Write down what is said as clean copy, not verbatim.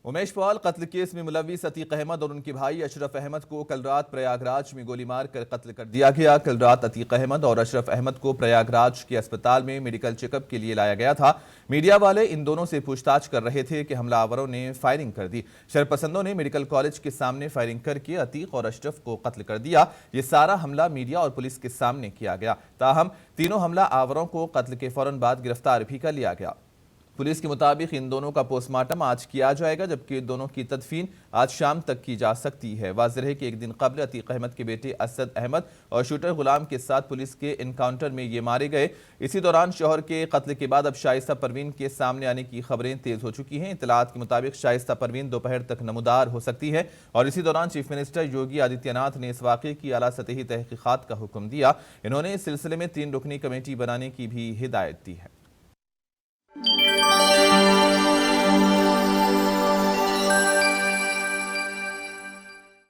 Umesh Paul कत्ल case में मुलविस अतीक अहमद और उनके भाई अशरफ अहमद को कल रात प्रयागराज में गोली मार कर कत्ल कर दिया गया। कल रात अतीक अहमद और अशरफ अहमद को प्रयागराज के अस्पताल में मेडिकल चेकअप के लिए लाया गया था। मीडिया वाले इन दोनों से पूछताछ कर रहे थे कि हमलावरों ने फायरिंग कर दी। शरपसंदों ने मेडिकल कॉलेज के सामने फायरिंग करके अतीक और अशरफ को कत्ल कर दिया। ये सारा हमला मीडिया और पुलिस के सामने किया गया। ताहम तीनों हमला आवरों को कत्ल के फौरन बाद गिरफ्तार भी कर लिया गया। पुलिस के मुताबिक इन दोनों का पोस्टमार्टम आज किया जाएगा, जबकि दोनों की तदफीन आज शाम तक की जा सकती है। वाज़ेह है कि एक दिन कबल अतीक अहमद के बेटे असद अहमद और शूटर गुलाम के साथ पुलिस के इनकाउंटर में ये मारे गए। इसी दौरान शौहर के कत्ल के बाद अब शाइस्ता परवीन के सामने आने की खबरें तेज हो चुकी हैं। इतलात के मुताबिक शाइस्ता परवीन दोपहर तक नमदार हो सकती है और इसी दौरान चीफ मिनिस्टर योगी आदित्यनाथ ने इस वाक़े की आला सतही तहकीकात का हुक्म दिया। इन्होंने इस सिलसिले में 3 रुकनी कमेटी बनाने की भी हिदायत दी है।